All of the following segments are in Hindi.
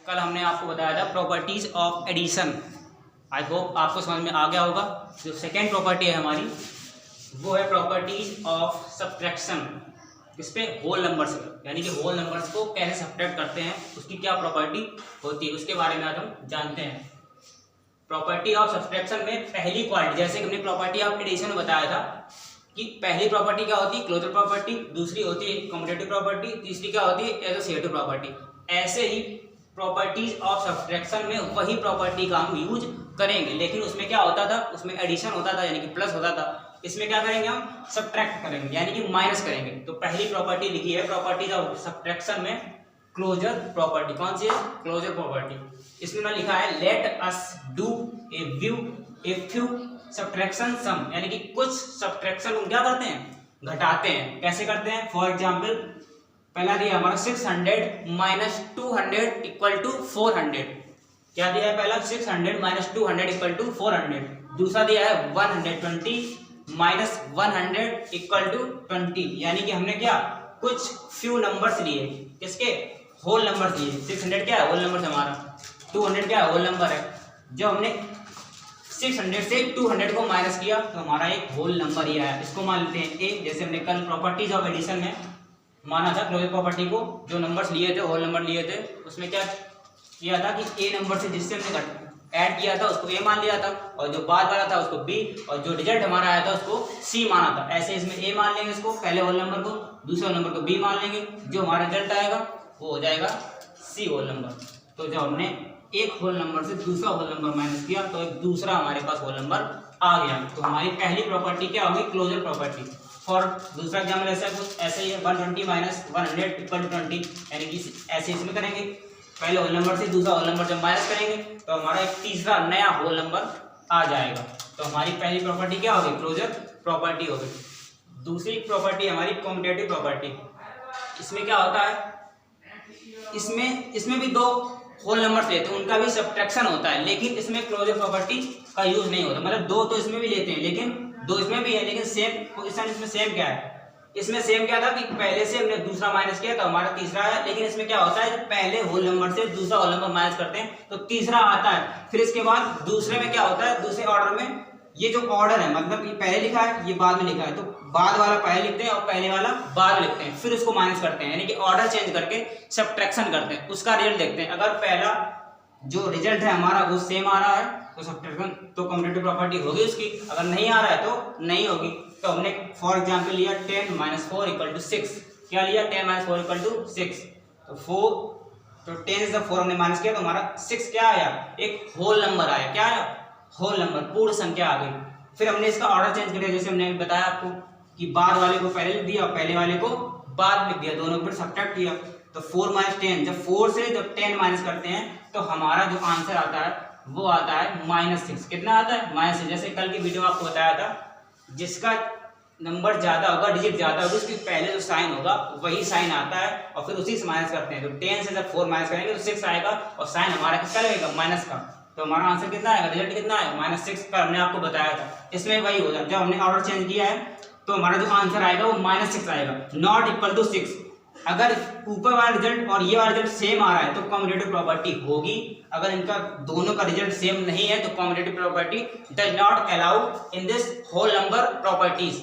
कल हमने आपको बताया था properties of addition. I hope आपको समझ में आ गया होगा। जो सेकेंड प्रॉपर्टी है हमारी वो है प्रॉपर्टीज ऑफ सब्ट्रैक्शन। इस पे होल नंबर्स, यानी कि होल नंबर्स को कैसे सब्ट्रैक्ट करते हैं, उसकी क्या प्रॉपर्टी होती है, उसके बारे में आज हम जानते हैं। प्रॉपर्टी ऑफ सब्ट्रैक्शन में पहली क्वालिटी, जैसे कि हमने प्रॉपर्टी ऑफ एडिशन में बताया था कि पहली प्रॉपर्टी क्या होती है, क्लोजर प्रॉपर्टी, दूसरी होती है कम्यूटेटिव प्रॉपर्टी, तीसरी क्या होती है एसोसिएटिव प्रॉपर्टी। ऐसे ही प्रॉपर्टीज ऑफ सब्ट्रैक्शन में वही प्रॉपर्टी का हम यूज करेंगे, लेकिन उसमें क्या होता था, उसमें एडिशन होता था यानी कि प्लस होता था। इसमें क्या करेंगे, हम सब्ट्रैक्ट करेंगे यानी कि माइनस करेंगे। तो पहली प्रॉपर्टी लिखी है प्रॉपर्टीज ऑफ सब्ट्रैक्शन में क्लोजर प्रॉपर्टी। कौन सी है, क्लोजर प्रॉपर्टी। इसमें ना लिखा है let us do a few subtraction सम, यानी कि कुछ सब्ट्रैक्शन हम क्या करते हैं, घटाते हैं। कैसे करते हैं, फॉर एग्जांपल पहला दिया हमारा 600 माइनस 200 इक्वल टू 400। क्या दिया है पहला, 600 माइनस 200 इक्वल टू 400। दूसरा दिया है 120 माइनस 100 इक्वल टू 20, यानी कि हमने क्या कुछ फ्यू नंबर्स लिए, किसके, होल नंबर लिए। 600 क्या है, होल नंबर हमारा, 200 क्या है, होल नंबर है। जो हमने 600 से 200 को माइनस किया तो हमारा एक होल नंबर ही आया, इसको मान लेते हैं ए। जैसे हमने कल प्रॉपर्टीज ऑफ एडिशन में माना था क्लोजर प्रॉपर्टी को, जो नंबर्स लिए थे, होल नंबर लिए थे, उसमें क्या किया था कि ए नंबर से जिससे हमने ऐड किया था उसको ए मान लिया था, और जो बाद वाला था उसको बी, और जो रिजल्ट हमारा आया था उसको सी माना था। ऐसे इसमें ए मान लेंगे इसको, पहले होल नंबर को, दूसरे होल नंबर को बी मान लेंगे, जो हमारा रिजल्ट आएगा वो हो जाएगा सी होल नंबर। तो जो हमने एक होल नंबर से दूसरा होल नंबर माइनस किया तो एक दूसरा हमारे पास होल नंबर आ गया। तो हमारी पहली प्रॉपर्टी क्या होगी, क्लोजर प्रॉपर्टी। फॉर दूसरा एग्जाम्पल ऐसे ही 120 माइनस 100 इक्वल टू 20, यानी कि ऐसे इसमें करेंगे, पहले होल नंबर से दूसरा होल नंबर जब माइनस करेंगे तो हमारा एक तीसरा नया होल नंबर आ जाएगा। तो हमारी पहली प्रॉपर्टी क्या होगी, क्लोजर प्रॉपर्टी होगी। दूसरी प्रॉपर्टी हमारी कम्यूटेटिव प्रॉपर्टी। इसमें क्या होता है, इसमें भी दो होल नंबर लेते हैं, उनका भी सब्ट्रैक्शन होता है, लेकिन इसमें क्लोजर प्रॉपर्टी का यूज नहीं होता। मतलब दो तो इसमें भी लेते हैं, लेकिन दो इसमें भी है, लेकिन सेम पोजीशन इसमें सेम क्या है, इसमें सेम क्या था कि पहले से हमने दूसरा माइनस किया तो हमारा तीसरा है। लेकिन इसमें क्या होता है, जब पहले होल नंबर से दूसरा होल नंबर माइनस करते हैं तो तीसरा आता है। फिर इसके बाद दूसरे में क्या होता है, दूसरे ऑर्डर में, ये जो ऑर्डर है मतलब ये पहले लिखा है ये बाद में लिखा है, तो बाद वाला पहले लिखते हैं और पहले वाला बाद में लिखते हैं, फिर उसको माइनस करते हैं, यानी कि ऑर्डर चेंज करके सब्ट्रैक्शन करते हैं। उसका रिजल्ट देखते हैं, अगर पहला जो रिजल्ट है हमारा वो सेम आ रहा है तो सब्ट्रैक्शन, तो कम्यूटेटिव प्रॉपर्टी होगी उसकी। अगर नहीं आ रहा है तो नहीं होगी। तो हमने फॉर एग्जांपल लिया 10 माइनस 4 इक्वल टू 6। क्या लिया, 10 माइनस 4 इक्वल टू 6। तो 10 से 4 हमने माइनस किया तो हमारा 6 क्या आया, एक होल नंबर आया। क्या आया, होल नंबर, पूर्ण संख्या आ गई। फिर हमने इसका ऑर्डर चेंज कर दिया, जैसे हमने बताया आपको कि बाद वाले को पहले लिख दिया और पहले वाले को बाद लिख दिया, दोनों पर सब्ट्रैक्ट किया। तो 4 माइनस 10, जब 4 से जब 10 माइनस करते हैं तो हमारा जो आंसर आता है वो आता है -6। कितना आता है, -6। जैसे कल की वीडियो में आपको बताया था, जिसका नंबर ज्यादा होगा, डिजिट ज्यादा होगा, उसके पहले जो साइन होगा वही साइन आता है और फिर उसी से माइनस करते हैं। तो 10 से जब 4 माइनस करेंगे तो 6 आएगा और साइन हमारा किसका लगेगा, माइनस का। तो हमारा आंसर कितना आएगा, रिजल्ट कितना आएगा, -6 का हमने आपको बताया था। इसमें वही होगा, जब हमने ऑर्डर चेंज किया है तो हमारा जो आंसर आएगा वो -6 आएगा, नॉट इक्वल टू 6। अगर ऊपर वाला रिजल्ट और ये वाला रिजल्ट सेम आ रहा है तो कम्यूटेटिव प्रॉपर्टी होगी। अगर इनका दोनों का रिजल्ट सेम नहीं है तो commutative property does not allow in this whole number properties.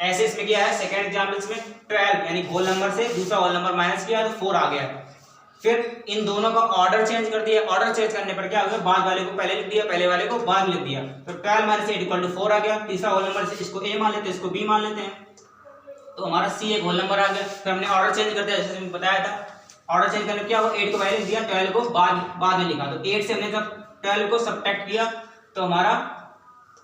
ऐसे इसमें क्या है, सेकंड एग्जांपल्स में 12 यानी होल नंबर से दूसरा होल नंबर माइनस किया तो 4 आ गया। फिर इन दोनों का ऑर्डर चेंज कर दिया, ऑर्डर चेंज करने पर क्या हो गया, बाद वाले को पहले लिख दिया, पहले वाले को बाद में लिख दिया। तो 12 माइनस 8 इक्वल टू 4 आ गया। तीसरा होल नंबर से इसको ए मान लेते हैं, इसको बी मान लेते हैं, तो हमारा सी एक होल नंबर आ गया। फिर हमने ऑर्डर चेंज कर दिया, जैसे हमने बताया था। ऑर्डर चेंज करने क्या हुआ, 8 को पहले लिख दिया, 12 को बाद में लिखा। तो 8 से हमने जब 12 को सब्ट्रैक्ट किया तो हमारा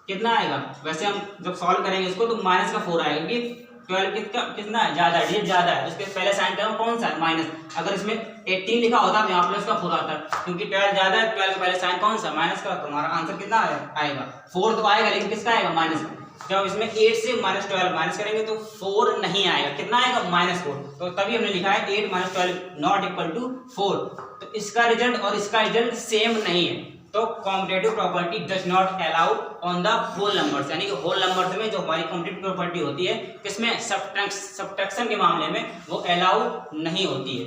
कितना आएगा, वैसे हम जब सॉल्व करेंगे इसको तो माइनस का 4 आएगा, क्योंकि 12 कितना है, ज्यादा है, डिजिट ज्यादा है, उसके पहले साइन क्या कौन सा है, माइनस। अगर इसमें 18 लिखा होता तो यहाँ प्लस का 4 आता, क्योंकि 12 ज्यादा है, 12 के पहले साइन कौन सा, माइनस का। तो हमारा आंसर कितना आएगा, 4 तो आएगा, लेकिन किसका आएगा, माइनस का। जब इसमें 8 से -12 माइनस करेंगे तो 4 नहीं आएगा, कितना आएगा, -4। तो तभी हमने लिखा है 8 - 12 नॉट इक्वल टू 4। तो इसका रिजल्ट और इसका रिजल्ट सेम नहीं है। तो commutative property does not allow on the whole numbers, यानी कि होल नंबर्स में जो हमारी कम्यूटेटिव प्रॉपर्टी होती है, किसमें, सब्ट्रैक्शन के मामले में वो अलाउ नहीं होती है।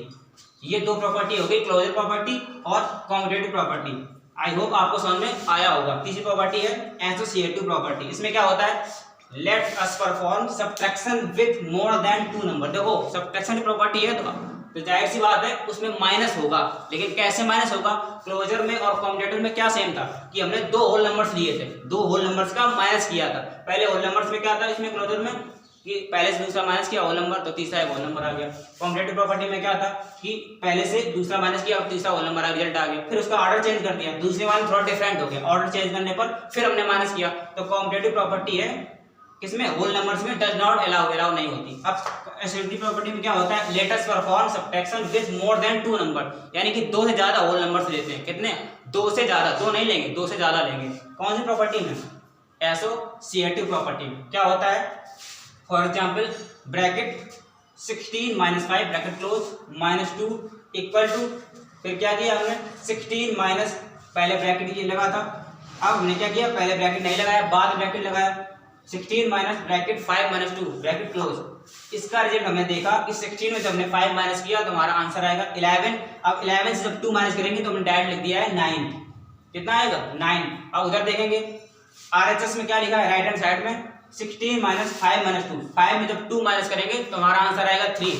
ये दो प्रॉपर्टी हो गई, क्लोजर प्रॉपर्टी और कॉम्यूटेटिव प्रॉपर्टी। आई होप आपको समझ में आया होगा। तीसरी प्रॉपर्टी है एसोसिएटिव प्रॉपर्टी। इसमें क्या होता है, let us perform subtraction with more than 2 number. देखो सब्ट्रैक्शन की प्रॉपर्टी है तो जाहिर सी बात है उसमें माइनस होगा, लेकिन कैसे माइनस होगा, क्लोजर में और कॉम्यूटेटिव में क्या सेम था कि हमने 2 होल नंबर्स लिए थे, 2 होल नंबर्स का माइनस किया था। पहले होल नंबर्स में क्या था, इसमें क्लोजर में कि पहले से दूसरा माइनस किया होल नंबर तो तीसरा एक होल नंबर आ गया। कॉम्यूटेटिव प्रॉपर्टी में क्या था कि पहले से दूसरा माइनस किया और तीसरा होल नंबर आ रिजल्ट आ गया। फिर उसका ऑर्डर चेंज कर दिया, दूसरे वाले थोड़ा डिफरेंट हो गया, ऑर्डर चेंज करने पर फिर हमने माइनस किया। तो कॉम्यूटेटिव प्रॉपर्टी है किसमें, होल नंबर्स में डज नॉट अलाउ नहीं होती। अब एसोसिएटिव प्रॉपर्टी में क्या होता है, let us perform subtraction with more than 2 number, यानी कि 2 से ज्यादा होल नंबर्स लेते हैं। कितने, 2 से ज्यादा, 2 नहीं लेंगे, 2 से ज्यादा लेंगे। कौन सी प्रॉपर्टी में, एसोसिएटिव प्रॉपर्टी में। क्या होता है, for example bracket 16 - 5 bracket close -2 equal to, फिर क्या किया हमने 16 माइनस, पहले ब्रैकेट ये लगा था, अब हमने क्या किया, पहले ब्रैकेट नहीं लगाया बाद में ब्रैकेट लगाया, 16 माइनस ब्रैकेट 5 - 2 ब्रैकेट क्लोज। इसका रिजल्ट हमने देखा कि 16 में जब हमने 5 माइनस किया तो हमारा आंसर आएगा 11। अब 11 से जब 2 माइनस करेंगे तो हमने डायरेक्ट लिख दिया है 9। कितना आएगा, 9। अब उधर देखेंगे आरएचएस में क्या लिखा है, राइट हैंड साइड में 16 माइनस 5 - 2, 5 में जब 2 माइनस करेंगे तो हमारा आंसर आएगा 3।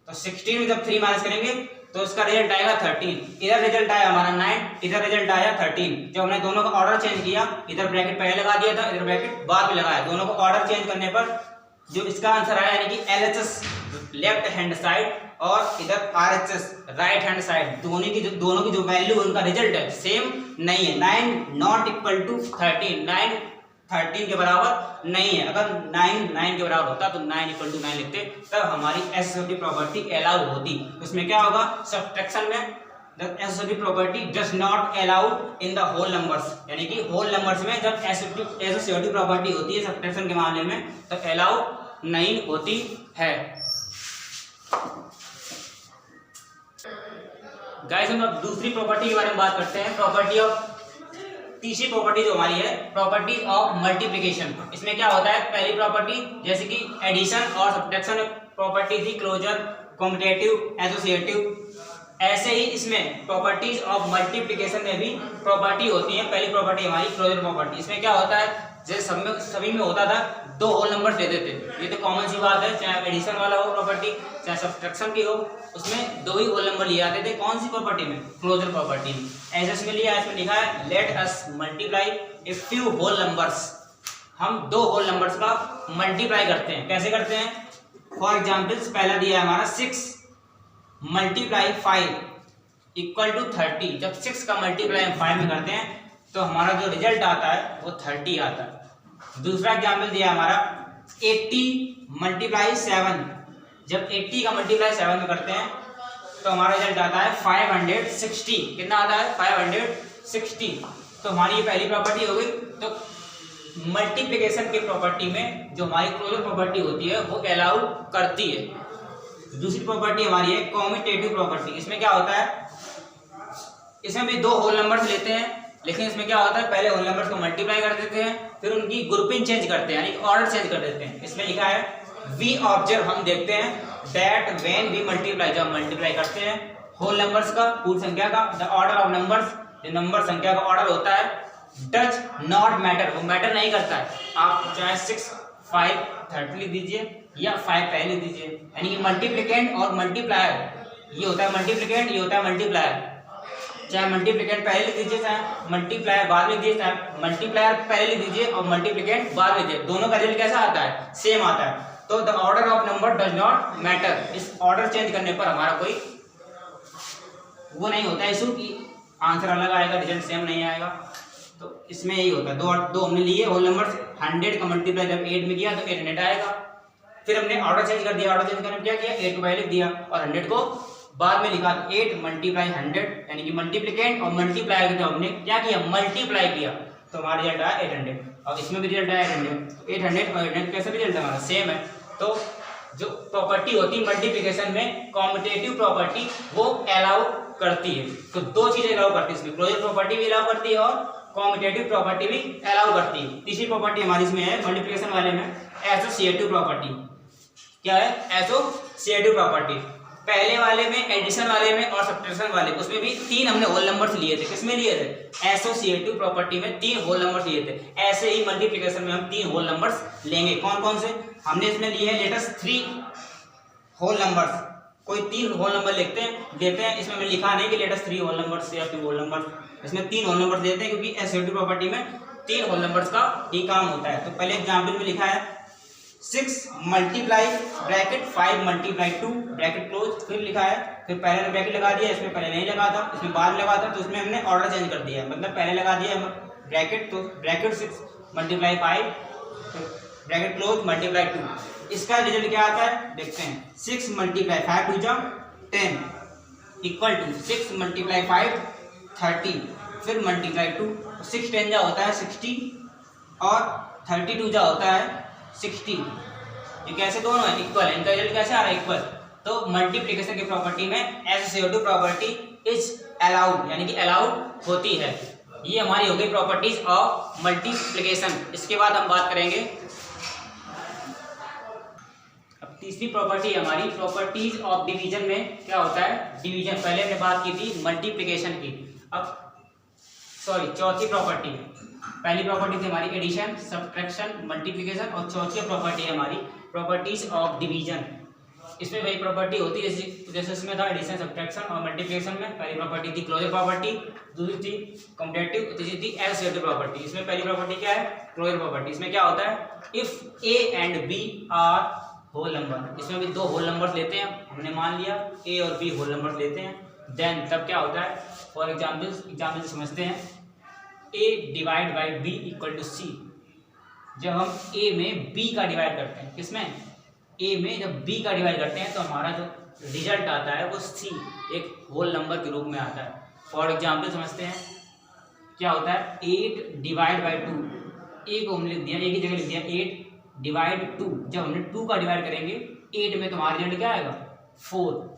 तो 16 में जब 3 माइनस करेंगे तो उसका रिजल्ट आएगा 13। इधर रिजल्ट आया हमारा 9, इधर रिजल्ट आया 13। जब हमने दोनों का ऑर्डर चेंज किया, इधर ब्रैकेट पहले लगा दिया था, इधर ब्रैकेट बाद में लगाया, दोनों को ऑर्डर चेंज करने पर जो इसका आंसर आया यानी कि एलएचएस लेफ्ट हैंड साइड और इधर आरएचएस राइट हैंड साइड, दोनों की जो वैल्यू उनका रिजल्ट है सेम नहीं है। 9 नॉट इक्वल टू 13, 9 13 के बराबर नहीं है। अगर 9 के बराबर होता तो 9 = 9 लिखते, तब हमारी एसोसिएटिव प्रॉपर्टी अलाउ होती। उसमें क्या होगा, सब्ट्रैक्शन में the associative property does not allowed in the whole numbers, यानी कि होल नंबर्स में जब एसोसिएटिव प्रॉपर्टी होती है सब्ट्रैक्शन के मामले में तो अलाउ नहीं होती है। गाइस हम अब दूसरी प्रॉपर्टी के बारे में बात करते हैं, प्रॉपर्टी ऑफ, तीसरी प्रॉपर्टी जो हमारी है प्रॉपर्टी ऑफ मल्टीप्लिकेशन। इसमें क्या होता है, पहली प्रॉपर्टी जैसे कि एडिशन और सब्ट्रैक्शन प्रॉपर्टी थी, क्लोजर, कॉम्यूटेटिव, एसोसिएटिव, ऐसे ही इसमें प्रॉपर्टीज ऑफ मल्टीप्लिकेशन में भी प्रॉपर्टी होती है। पहली प्रॉपर्टी हमारी क्लोजर प्रॉपर्टी। इसमें क्या होता है, जैसे सभी में होता था 2 होल नंबर दे देते, ये तो कॉमन सी बात है, चाहे एडिशन वाला हो प्रॉपर्टी चाहे सब्ट्रैक्शन की हो, उसमें 2 ही होल नंबर लिए आते थे। कौन सी प्रॉपर्टी में, क्लोजर प्रॉपर्टी में। ऐसे इसमें लिया, इसमें लिखा है let us multiply a few whole numbers. हम 2 होल नंबर्स का मल्टीप्लाई करते हैं। कैसे करते हैं, फॉर एग्जाम्पल्स पहला दिया है हमारा 6 × 5 = 30। जब 6 का मल्टीप्लाई हम 5 में करते हैं तो हमारा जो रिजल्ट आता है वो 30 आता है। दूसरा एग्जाम्पल दिया हमारा 80 × 7। जब 80 का मल्टीप्लाई 7 में करते हैं तो हमारा रिजल्ट आता है 560। कितना आता है, 560। तो हमारी ये पहली प्रॉपर्टी हो गई। तो मल्टीप्लिकेशन की प्रॉपर्टी में जो हमारी क्लोजर प्रॉपर्टी होती है वो अलाउ करती है। दूसरी प्रॉपर्टी हमारी है कॉम्यूटेटिव प्रॉपर्टी। इसमें क्या होता है, इसमें भी 2 होल नंबर्स लेते हैं, लेकिन इसमें क्या होता है, पहले होल नंबर्स को मल्टीप्लाई कर देते हैं, फिर उनकी ग्रुपिंग चेंज करते हैं, यानी ऑर्डर चेंज कर देते हैं। इसमें लिखा है वी ऑब्जर्व, हम देखते हैं दैट व्हेन वी मल्टीप्लाई, जब मल्टीप्लाई करते हैं होल नंबर्स का, पूर्ण संख्या का, द ऑर्डर ऑफ नंबर्स, जो नंबर संख्या का ऑर्डर होता है, डज नॉट मैटर, वो मैटर नहीं करता है। आप चाहे 6, 5, 30 लिख दीजिए या 5 पहले लिख दीजिए, यानी कि मल्टीप्लिकेंट और मल्टीप्लायर, ये होता है मल्टीप्लिकेंट, ये होता है मल्टीप्लायर। चाहे मल्टीप्लिकेंट पहले लिख दीजिए, चाहे मल्टीप्लायर बाद में लिख दीजिए, चाहे मल्टीप्लायर पहले लिख दीजिए और मल्टीप्लिकेंट बाद में दीजिए, दोनों का रिजल्ट कैसा आता है, सेम आता है। तो the order of number does not matter, इस ऑर्डर चेंज करने पर हमारा कोई वो नहीं होता है इशू कि आंसर अलग आएगा, रिजल्ट सेम नहीं आएगा। तो इसमें यही होता है, दो हमने लिए होल नंबर, 100 का मल्टीप्लाई जब 8 में किया तो 800 आएगा। फिर हमने ऑर्डर चेंज कर दिया, ऑर्डर चेंज करने में क्या किया, 8 को पहले लिख दिया और 100 को बाद में लिखा। 8 × 100 यानी कि मल्टीप्लिकेंट और मल्टीप्लायर जो हमने क्या किया, मल्टीप्लाई किया, तो हमारा रिजल्ट आया 800। और इसमें भी रिजल्ट आया 800। 800 और 800 कैसे रिजल्ट हमारा सेम है। तो जो प्रॉपर्टी होती है मल्टीप्लिकेशन में, कॉम्यूटेटिव प्रॉपर्टी वो अलाउ करती है। तो 2 चीजें अलाउ करती है इसमें, क्लोजर प्रॉपर्टी भी अलाउ करती है और कॉम्यूटेटिव प्रॉपर्टी भी अलाउ करती है। तीसरी प्रॉपर्टी हमारी इसमें है मल्टीप्लिकेशन वाले में, एसोसिएटिव प्रॉपर्टी। क्या है, एसोसिएटिव प्रॉपर्टी। पहले वाले में, एडिशन वाले में और सब्ट्रैक्शन वाले उसमें भी 3 हमने होल नंबर्स लिए थे। किसमें लिए थे? एसोसिएटिव प्रॉपर्टी में 3 होल नंबर्स लिए थे। ऐसे ही मल्टीप्लिकेशन में हम 3 होल नंबर्स लेंगे। कौन कौन से? हमने इसमें लिए हैं लेटेस्ट 3 होल नंबर्स। कोई 3 होल नंबर लेते हैं। इसमें मैंने लिखा नहीं कि लेटेस्ट 3 होल नंबर्स या 2 होल नंबर, इसमें 3 होल नंबर्स देते हैं क्योंकि एसोसिएटिव प्रॉपर्टी में 3 होल नंबर्स का ही काम होता है। तो पहले एग्जाम्पल में लिखा है 6 multiply bracket 5 multiply 2 bracket close, फिर लिखा है, फिर पहले ने ब्रैकेट लगा दिया, इसमें पहले नहीं लगा था, इसमें बाद में लगा था, तो इसमें हमने ऑर्डर चेंज कर दिया है। मतलब पहले लगा दिया ब्रैकेट, तो bracket 6 multiply 5 bracket close multiply 2। इसका रिजल्ट क्या आता है देखते हैं। 6 मल्टीप्लाई 5 2 जा 10 इक्वल टू 6 मल्टीप्लाई 5 30, फिर मल्टीप्लाई 2, 6 10 जा होता है 60 और 32 जा होता है 60। ये कैसे दोनों है इक्वल है, इनका रिजल्ट कैसे आ रहा है इक्वल। तो मल्टीप्लिकेशन की प्रॉपर्टी में एसोसिएटिव प्रॉपर्टी इज अलाउड, यानी कि अलाउड होती है। ये हमारी हो गई प्रॉपर्टीज ऑफ मल्टीप्लिकेशन। इसके बाद हम बात करेंगे अब तीसरी प्रॉपर्टी हमारी प्रॉपर्टीज ऑफ डिवीजन में क्या होता है डिवीजन। पहले हमने बात की थी मल्टीप्लिकेशन की, अब चौथी प्रॉपर्टी। पहली प्रॉपर्टी थी हमारी एडिशन, सब्ट्रैक्शन, मल्टीप्लिकेशन, और चौथी प्रॉपर्टी है हमारी प्रॉपर्टीज ऑफ डिवीजन। इसमें वही प्रॉपर्टी होती है जैसे इसमें था एडिशन, सब्ट्रैक्शन और मल्टीप्लिकेशन में। पहली प्रॉपर्टी थी क्लोजर प्रॉपर्टी, दूसरी थी कम्पैरेटिव, तीसरी थी एसोसिएटिव प्रॉपर्टी। इसमें पहली प्रॉपर्टी क्या है क्लोजर प्रॉपर्टी। इसमें क्या होता है if A and B are whole number. इसमें भी 2 होल नंबर लेते हैं, हमने मान लिया ए और बी होल नंबर लेते हैं। देन तब क्या होता है, फॉर एग्जाम्पल समझते हैं a divide by b equal to c। जब हम a में b का डिवाइड करते हैं, किसमें a में जब b का डिवाइड करते हैं तो हमारा जो रिजल्ट आता है वो c एक होल नंबर के रूप में आता है। फॉर एग्जाम्पल समझते हैं क्या होता है 8 डिवाइड बाई 2। a को हमने लिख दिया, a की जगह लिख दिया 8 डिवाइड 2। जब हमने 2 का डिवाइड करेंगे 8 में तुम्हारा रिजल्ट क्या आएगा 4।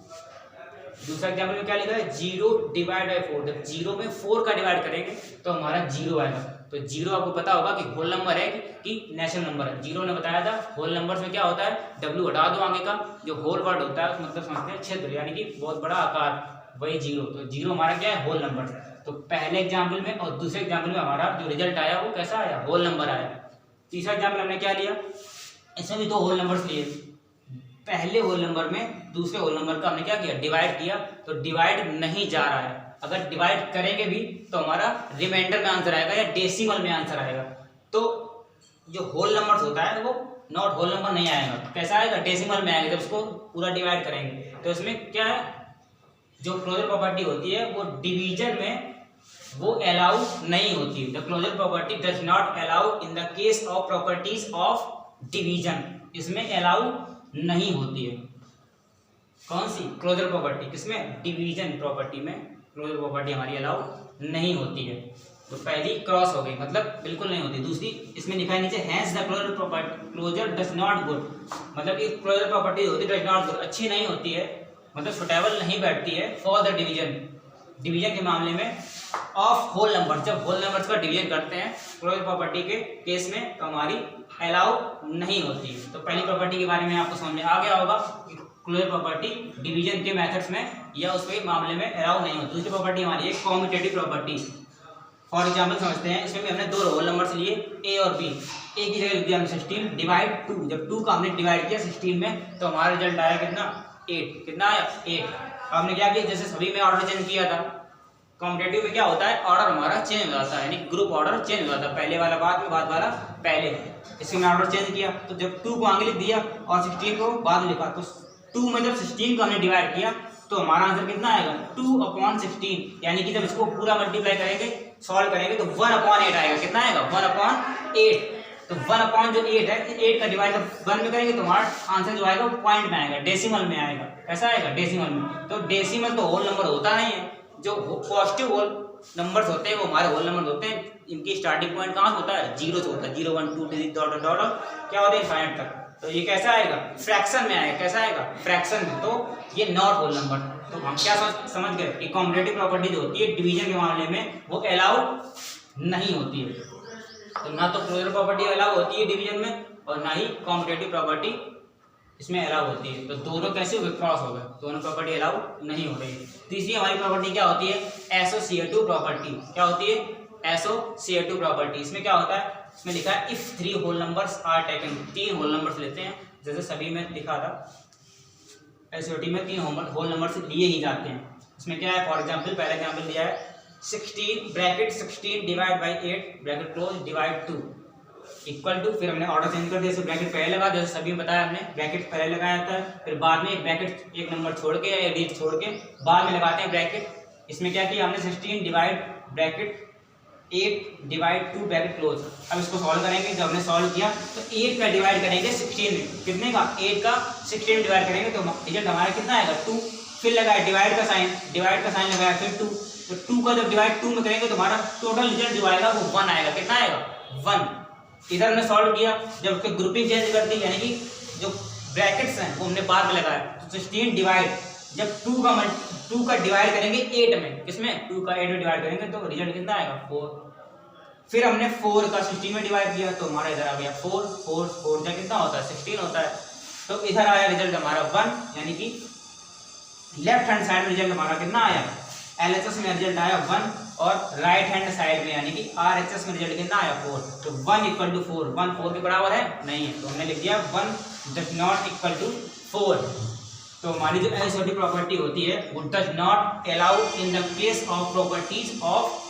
दूसरा एग्जाम्पल में क्या लिखा है 0 डिवाइड बाई 4। जब 0 में 4 का डिवाइड करेंगे तो हमारा 0 आएगा। तो 0 आपको पता होगा कि होल नंबर है कि नेचुरल नंबर है। 0 ने बताया था होल नंबर्स में क्या होता है W हटा दो आगे का, जो होल वर्ड होता है मतलब समझते हैं क्षेत्र, यानी कि बहुत बड़ा आकार, वही 0। तो 0 हमारा क्या है होल नंबर। तो पहले एग्जाम्पल में और दूसरे एग्जाम्पल में हमारा जो रिजल्ट आया वो कैसा आया होल नंबर आया। तीसरा एग्जाम्पल हमने क्या लिया, इसमें भी 2 होल नंबर्स लिए। पहले होल नंबर में दूसरे होल नंबर का हमने क्या किया डिवाइड किया, तो डिवाइड नहीं जा रहा है। अगर डिवाइड करेंगे भी तो हमारा रिमाइंडर में आंसर आएगा या डेसिमल में आंसर आएगा। तो जो होल नंबर होता है वो नॉट होल नंबर नहीं आएगा, कैसा आएगा डेसिमल में आएगा जब उसको पूरा डिवाइड करेंगे। तो इसमें क्या है जो क्लोजर प्रॉपर्टी होती है वो डिवीजन में वो अलाउ नहीं होती। The closure property does not allow in the case of properties of division. इसमें अलाउ नहीं होती है कौन सी क्लोजर प्रॉपर्टी, किसमें डिवीजन प्रॉपर्टी में क्लोजर प्रॉपर्टी हमारी अलाउ नहीं होती है। तो पहली क्रॉस हो गई, मतलब बिल्कुल नहीं होती। दूसरी इसमें लिखा है नीचे hence the closure property closure does not good, मतलब कि क्लोजर प्रॉपर्टी होती है डज नॉट गुड, अच्छी नहीं होती है, मतलब सुटेबल नहीं बैठती है फॉर द डिवीजन, डिवीजन के मामले में ऑफ होल नंबर। जब होल नंबर्स का डिवीजन करते हैं क्लोजर प्रॉपर्टी के केस में तो हमारी अलाउ नहीं होती है। तो पहली प्रॉपर्टी के बारे में आपको समझ में आ गया होगा कि क्लोजर प्रॉपर्टी डिवीजन के मेथड्स में या उसके मामले में अलाउ नहीं होती। दूसरी प्रॉपर्टी हमारी एक कॉम्यूटेटिव प्रॉपर्टी। फॉर एग्जाम्पल समझते हैं, इसमें भी हमने 2 होल नंबर्स लिए ए और बी। ए की जगह लिख दिया हमने 16 डिवाइड 2। जब 2 का हमने डिवाइड किया 16 में तो हमारा रिजल्ट आया कितना 8। कितना आया 8। हमने क्या किया जैसे सभी में ऑर्डर चेंज किया था, कॉम्पिटेटिव में क्या होता है ऑर्डर हमारा चेंज हो जाता है, यानी ग्रुप ऑर्डर चेंज हो जाता है, पहले वाला बाद में, बाद वाला पहले। इसमें ऑर्डर चेंज किया तो जब 2 को आगे लिख दिया और 16 को बाद में लिखा, तो 2 में जब 16 को हमने डिवाइड किया तो हमारा आंसर कितना आएगा 2/16, यानी कि जब इसको पूरा मल्टीप्लाई करेंगे सॉल्व करेंगे तो 1/8 आएगा। कितना आएगा 1/8। तो 1/8 है, 8 का डिवाइड जब 1 में करेंगे तो हमारा आंसर जो आएगा वो पॉइंट में आएगा, डेसिमल में आएगा। कैसा आएगा डेसिमल में। तो डेसिमल तो होल नंबर होता नहीं है, जो पॉजिटिव होल नंबर्स होते हैं वो हमारे होल नंबर होते हैं। इनकी स्टार्टिंग पॉइंट कहाँ से होता है 0 से होता है, 0 1 2 3 डॉट डॉट क्या होता है इनफाइनाइट तक। तो ये कैसा आएगा फ्रैक्शन में आएगा, कैसा आएगा फ्रैक्शन में। तो ये नॉट होल नंबर। तो हम क्या समझ गए कि कॉम्पिटेटिव प्रॉपर्टी जो होती है डिवीजन के मामले में वो अलाउ नहीं होती है। तो ना तो क्लोजर प्रॉपर्टी अलाउ होती है डिवीजन में और ना ही कॉम्पिटेटिव प्रॉपर्टी इसमें अलाउ होती है। तो दोनों कैसे हो गए, क्रॉस हो गए, दोनों प्रॉपर्टी अलाउ नहीं हो रही है। तीसरी हमारी प्रॉपर्टी क्या होती है, एसोसिएटिव प्रॉपर्टी। क्या होती है, एसोसिएटिव प्रॉपर्टी। इसमें क्या होता है, इसमें लिखा है if 3 whole numbers are taken, 3 whole numbers लेते हैं, जैसे सभी में लिखा था एसओटी में 3 होल नंबर्स लिए ही जाते हैं। इसमें क्या है, फॉर एग्जांपल पहला एग्जांपल दिया है 16 bracket 16 divide by 8 bracket close divide 2 equal to, फिर हमने ऑर्डर चेंज कर दिया, जैसे ब्रैकेट पहले लगा, जैसे सभी में बताया हमने ब्रैकेट पहले लगाया जाता है, फिर बाद में ब्रैकेट एक नंबर छोड़ के या एक डिजिट छोड़ के बाद में लगाते हैं ब्रैकेट। इसमें क्या किया हमने 16 divide bracket 8 divide 2 bracket close. अब इसको सॉल्व करेंगे, जब हमने सॉल्व किया तो 8 का डिवाइड करेंगे 16 में, कितने का, 8 का 16 में डिवाइड करेंगे तो रिजल्ट हमारा कितना आएगा, 2। फिर लगाया डिवाइड का साइन लगाया, फिर 2, तो 2 का जब डिवाइड 2 में करेंगे तो हमारा टोटल रिजल्ट जो आएगा वो 1 आएगा। कितना आएगा, 1। इधर हमने सॉल्व किया, जब उसकी ग्रुपिंग चेंज कर दी, यानी कि जो ब्रैकेट्स हैं वो हमने बाद में लगाया, तो 16 डिवाइड, जब 2 का डिवाइड करेंगे 8 में, किसमें, 2 का 8 में डिवाइड करेंगे तो रिजल्ट कितना आएगा, 4। फिर हमने 4 का 16 में डिवाइड किया तो हमारा इधर आ गया 4 जा कितना होता है, 16 होता है। तो इधर आया रिजल्ट हमारा 1, यानी कि लेफ्ट हैंड साइड में रिजल्ट हमारा कितना आया, LHS में रिजल्ट आया 1, और राइट हैंड साइड में यानी कि RHS में रिजल्ट कितना आया, 4। तो 1 इक्वल टू 4, 1 4 के बराबर है नहीं है, तो हमने लिख दिया 1 डज नॉट इक्वल टू 4। तो हमारी जो एसोसिएटिव प्रॉपर्टी होती है वो does not allow in the case of properties of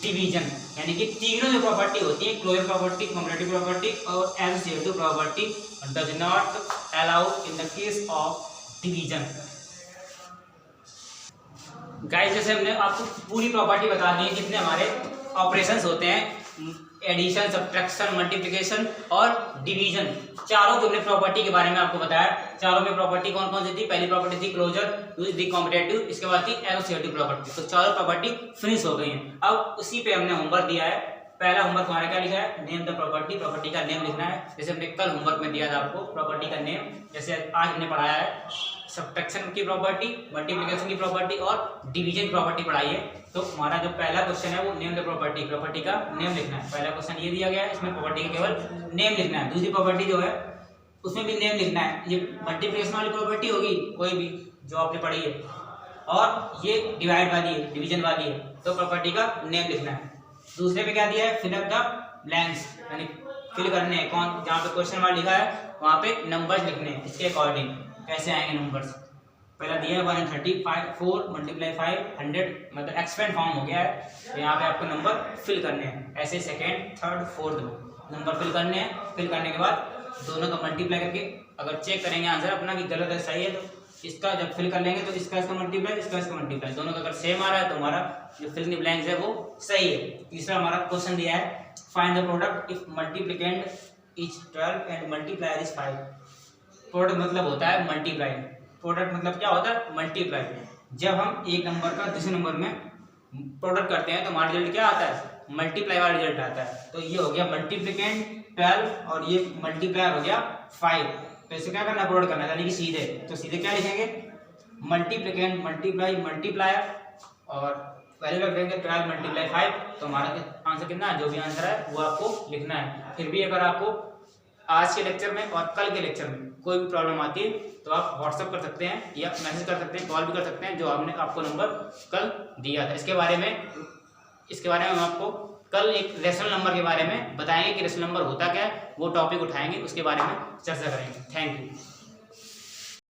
division, यानी कि तीनों जो प्रॉपर्टी होती है, क्लोजर प्रॉपर्टी, कम्युलेटिव प्रॉपर्टी और associative property, does not allow in the case of division. Guys जैसे हमने आपको पूरी प्रॉपर्टी बता दी है, जितने हमारे ऑपरेशंस होते हैं, एडिशन, सब्ट्रैक्शन, मल्टीप्लिकेशन और डिवीजन, चारों की हमने प्रॉपर्टी के बारे में आपको बताया। चारों में प्रॉपर्टी कौन कौन सी थी, पहली प्रॉपर्टी थी क्लोजर, दूसरी थी कॉम्पिटेटिव, इसके बाद थी एसोसिएटिव प्रॉपर्टी। तो चारों प्रॉपर्टी फिनिश हो गई हैं। अब उसी पे हमने होमवर्क दिया है। पहला होमवर्क हमारा क्या लिखा है, नेम द प्रॉपर्टी, प्रॉपर्टी का नेम लिखना है। जैसे हमने कल होमवर्क में दिया था आपको प्रॉपर्टी का नेम, जैसे आज हमने पढ़ाया है सब्ट्रैक्शन की प्रॉपर्टी, मल्टीप्लिकेशन की प्रॉपर्टी और डिवीजन प्रॉपर्टी पढ़ाई है। तो हमारा जो पहला क्वेश्चन है वो नेम द प्रॉपर्टी, प्रॉपर्टी का नेम लिखना है। पहला क्वेश्चन ये दिया गया है, इसमें प्रॉपर्टी का केवल नेम लिखना है। दूसरी प्रॉपर्टी जो है उसमें भी नेम लिखना है। ये मल्टीप्लिकेशन वाली प्रॉपर्टी होगी कोई भी जो आपने पढ़ी है, और ये डिवाइड वाली है, डिवीजन वाली है, तो प्रॉपर्टी का नेम लिखना है। दूसरे पे क्या दिया है, फिल अप द ब्लैंक्स, यानी फिल करने हैं, कौन जहाँ पे क्वेश्चन मार्क लिखा है वहाँ पे नंबर्स लिखने हैं। इसके अकॉर्डिंग कैसे आएंगे नंबर्स, पहला दिया है 135 4 मल्टीप्लाई 5 100, मतलब एक्सपेंड फॉर्म हो गया है, तो यहाँ पे आपको नंबर फिल करने हैं। ऐसे second third fourth number fill करने हैं। फिल करने के बाद दोनों का मल्टीप्लाई करके अगर चेक करेंगे आंसर अपना कि गलत है सही है, तो इसका जब फिल कर लेंगे तो इसका मल्टीप्लाई, इसका मल्टीप्लाई, दोनों का अगर सेम आ रहा है तो हमारा जो फिल इन द ब्लैंक्स है वो सही है। तीसरा हमारा क्वेश्चन दिया है find the product if multiplicand is 12 and multiplier is 5। Product मतलब होता है मल्टीप्लाई, प्रोडक्ट मतलब क्या होता है, मल्टीप्लाई। जब हम एक नंबर का दूसरे नंबर में प्रोडक्ट करते हैं तो हमारा रिजल्ट क्या आता है, मल्टीप्लाई वाला रिजल्ट आता है। तो ये हो गया मल्टीप्लिकेंड 12 और ये मल्टीप्लायर हो गया 5। तो इसे क्या करना, प्रोडक्ट करना, यानी कि सीधे, तो सीधे क्या लिखेंगे, मल्टीप्लिकेंड मल्टीप्लाई मल्टीप्लायर और वैल्यू रख देंगे 12 मल्टीप्लाई 5। तो हमारा आंसर कितना है, जो भी आंसर है वो आपको लिखना है। फिर भी अगर आपको आज के लेक्चर में और कल के लेक्चर में कोई भी प्रॉब्लम आती है तो आप व्हाट्सअप कर सकते हैं या मैसेज कर सकते हैं, कॉल भी कर सकते हैं, जो हमने आपको नंबर कल दिया था। इसके बारे में हम आपको कल एक रेशनल नंबर के बारे में बताएंगे कि रेशनल नंबर होता क्या है, वो टॉपिक उठाएंगे, उसके बारे में चर्चा करेंगे। Thank you.